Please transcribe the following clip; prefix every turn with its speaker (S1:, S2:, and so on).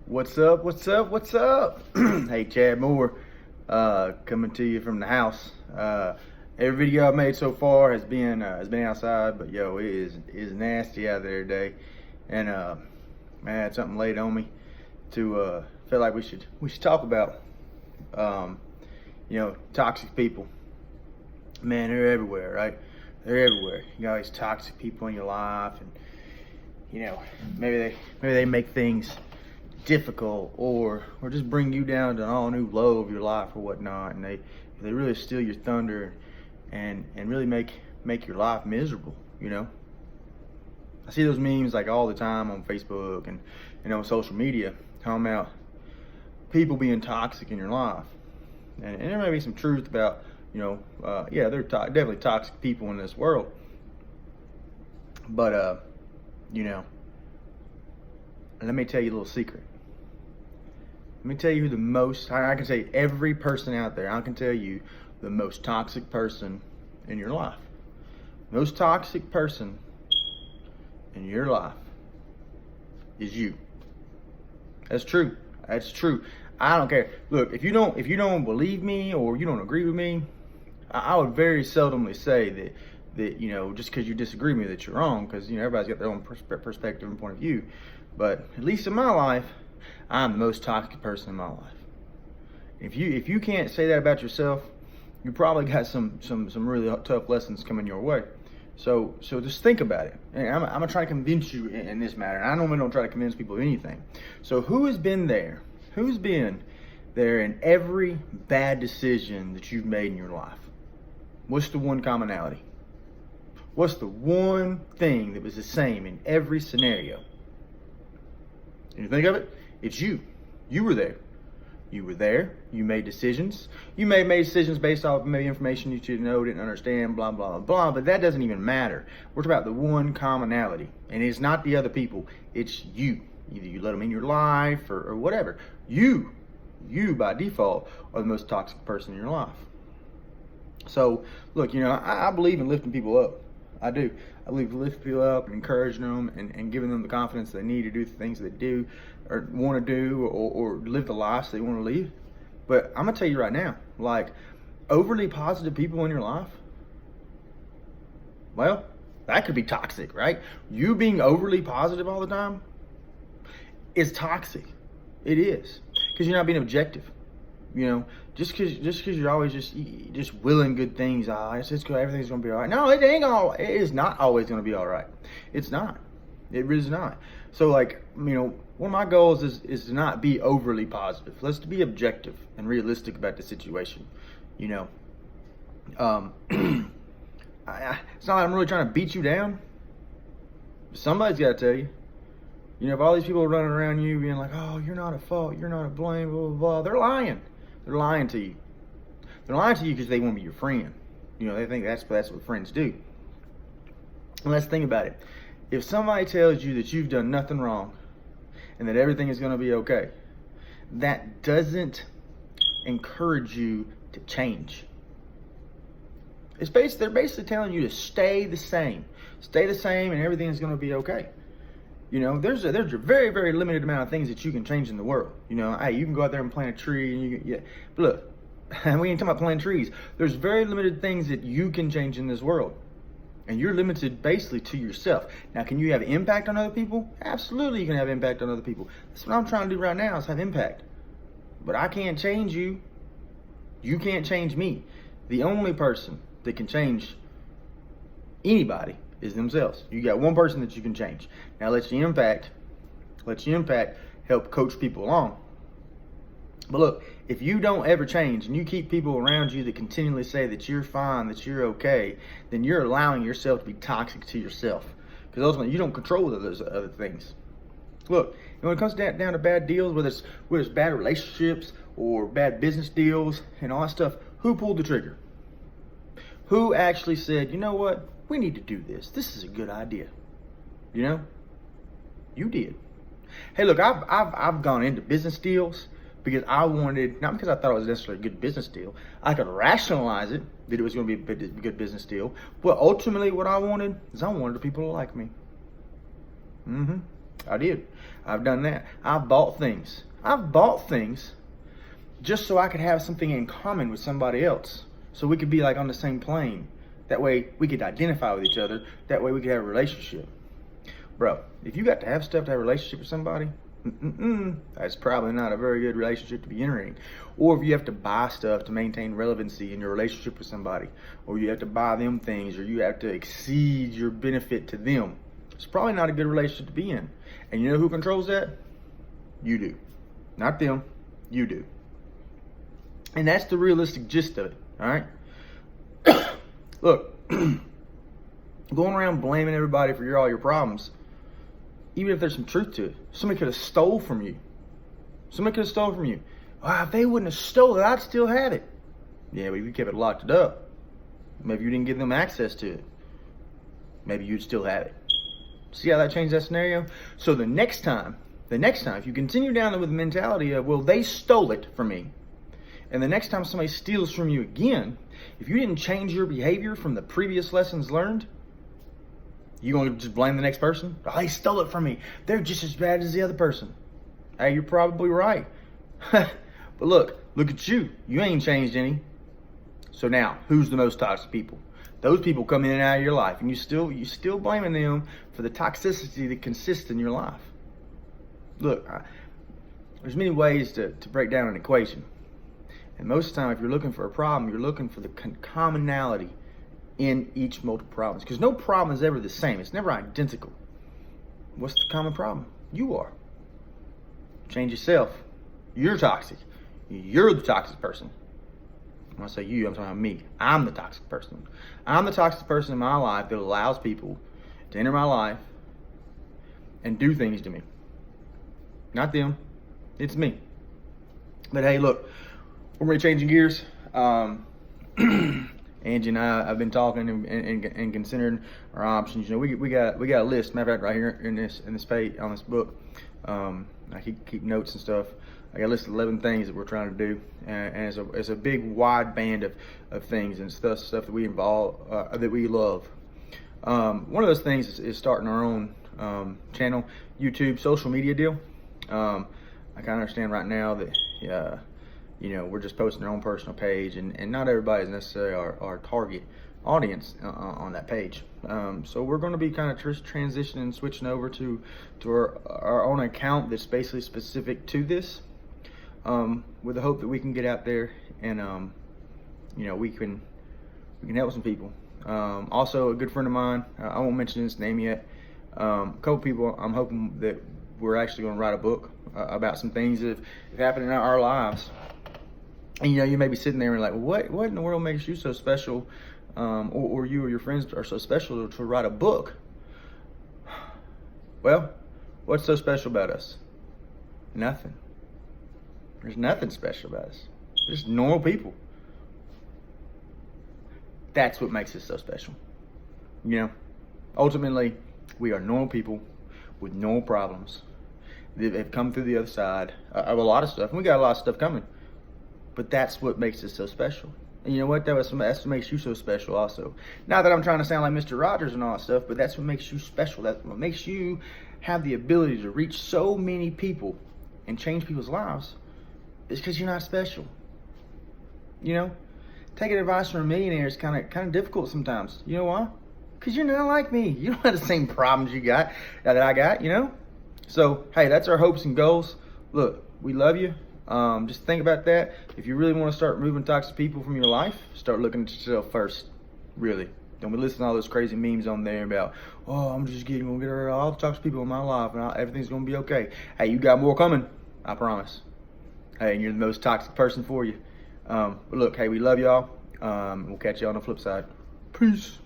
S1: What's up? What's up? What's up? Hey, Chad Moore, coming to you from the house. Every video I've made so far has been outside, but yo, it is nasty out there today, and man, it's something laid on me to feel like we should talk about. Toxic people. Man, they're everywhere, right? They're everywhere. You got these toxic people in your life, and maybe they make things difficult or just bring you down to an all new low of your life or whatnot, and they really steal your thunder and really make your life miserable. I see those memes like all the time on Facebook and on social media talking about people being toxic in your life, and there may be some truth about they're definitely toxic people in this world, but let me tell you a little secret. Let me tell you who the most, I can say every person out there, I can tell you the most toxic person in your life. Most toxic person in your life is you. That's true. That's true. I don't care. Look, if you don't believe me or you don't agree with me, I would very seldomly say that just because you disagree with me that you're wrong, because everybody's got their own perspective and point of view. But at least in my life, I'm the most toxic person in my life. If you can't say that about yourself, you probably got some really tough lessons coming your way. So just think about it. And I'm gonna try to convince you in this matter. And I normally don't try to convince people of anything. So who has been there? Who's been there in every bad decision that you've made in your life? What's the one commonality? What's the one thing that was the same in every scenario? Can you think of it? It's you. You were there. You were there. You made decisions. You may have made decisions based off maybe information you didn't know, didn't understand, blah, blah, blah, blah, but that doesn't even matter. We're talking about the one commonality, and it's not the other people. It's you. Either you let them in your life or whatever. You by default are the most toxic person in your life. So, look, I believe in lifting people up. I do. I believe lifting people up and encouraging them and giving them the confidence they need to do the things they do or want to do or live the lives they want to live. But I'm going to tell you right now, like, overly positive people in your life, well, that could be toxic, right? You being overly positive all the time is toxic. It is. Because you're not being objective. Just because you're always just willing good things, it's just good, everything's gonna be all right. No, it is not always gonna be all right. It's not. It really is not. So, one of my goals is to not be overly positive. Let's be objective and realistic about the situation. It's not like I'm really trying to beat you down. Somebody's got to tell you. If all these people are running around you being like, oh, you're not at fault, you're not to blame, blah, blah, blah, they're lying. They're lying to you. They're lying to you because they want to be your friend. They think that's what friends do. And let's think about it. If somebody tells you that you've done nothing wrong and that everything is going to be okay, that doesn't encourage you to change. They're basically telling you to stay the same. Stay the same and everything is going to be okay. There's a very, very limited amount of things that you can change in the world. Hey, you can go out there and plant a tree, and but look, we ain't talking about planting trees. There's very limited things that you can change in this world, and you're limited basically to yourself. Now, can you have impact on other people? Absolutely, you can have impact on other people. That's what I'm trying to do right now, is have impact. But I can't change you. You can't change me. The only person that can change anybody is themselves. You got one person that you can change. Now let your impact help coach people along. But look, if you don't ever change and you keep people around you that continually say that you're fine, that you're okay, then you're allowing yourself to be toxic to yourself. Because ultimately you don't control those other things. Look, when it comes down to bad deals, whether it's bad relationships or bad business deals and all that stuff, who pulled the trigger? Who actually said, you know what? We need to do this. This is a good idea. You did. Hey, look, I've gone into business deals because I wanted, not because I thought it was necessarily a good business deal. I could rationalize it that it was going to be a good business deal. But ultimately, what I wanted is I wanted the people to like me. I did. I've done that. I've bought things. I've bought things just so I could have something in common with somebody else. So we could be like on the same plane. That way we could identify with each other. That way we could have a relationship. Bro, if you got to have stuff to have a relationship with somebody, that's probably not a very good relationship to be entering. Or if you have to buy stuff to maintain relevancy in your relationship with somebody, or you have to buy them things, or you have to exceed your benefit to them, it's probably not a good relationship to be in. And you know who controls that? You do. Not them. You do. And that's the realistic gist of it, all right? Look, going around blaming everybody for all your problems, even if there's some truth to it, somebody could have stole from you. Somebody could have stole from you. Wow, if they wouldn't have stolen it, I'd still have it. Yeah, but if you kept it locked it up, maybe you didn't give them access to it, maybe you'd still have it. See how that changed that scenario? So the next time, if you continue down with the mentality of, well, they stole it from me, and the next time somebody steals from you again, if you didn't change your behavior from the previous lessons learned, you gonna just blame the next person? Oh, they stole it from me. They're just as bad as the other person. Hey, you're probably right. But look at you. You ain't changed any. So now, who's the most toxic people? Those people come in and out of your life, and you still blaming them for the toxicity that consists in your life. Look, there's many ways to break down an equation. And most of the time, if you're looking for a problem, you're looking for the commonality in each multiple problems. Because no problem is ever the same. It's never identical. What's the common problem? You are. Change yourself. You're toxic. You're the toxic person. When I say you, I'm talking about me. I'm the toxic person. I'm the toxic person in my life that allows people to enter my life and do things to me. Not them. It's me. But hey, look, we're really changing gears. Angie and I have been talking and considering our options. You know, we got a list. Matter of fact, right here in this page on this book, I keep notes and stuff. I got a list of 11 things that we're trying to do, and it's a big wide band of things and stuff that we that we love. One of those things is starting our own channel, YouTube, social media deal. I kind of understand right now that you know, we're just posting our own personal page, and not everybody is necessarily our target audience on that page. So we're going to be kind of transitioning, switching over to our own account that's basically specific to this, with the hope that we can get out there and you know, we can help some people. Also, a good friend of mine, I won't mention his name yet. A couple people, I'm hoping that we're actually going to write a book about some things that have happened in our lives. And you know, you may be sitting there and like, what in the world makes you so special, or you or your friends are so special to write a book? Well, what's so special about us? Nothing. There's nothing special about us. We're just normal people. That's what makes us so special. You know, ultimately, we are normal people with normal problems that have come through the other side of a lot of stuff. And we got a lot of stuff coming. But that's what makes us so special. And you know what? That's what makes you so special also. Not that I'm trying to sound like Mr. Rogers and all that stuff, but that's what makes you special. That's what makes you have the ability to reach so many people and change people's lives. It's because you're not special. You know? Taking advice from a millionaire is kind of difficult sometimes. You know why? Because you're not like me. You don't have the same problems you got that I got, you know? So, hey, that's our hopes and goals. Look, we love you. Just think about that. If you really want to start removing toxic people from your life, start looking at yourself first. Really. Don't be listening to all those crazy memes on there about, oh, I'm just gonna get rid of all the toxic people in my life and everything's gonna be okay. Hey, you got more coming. I promise. Hey, and you're the most toxic person for you. But look, hey, we love y'all. We'll catch you on the flip side. Peace.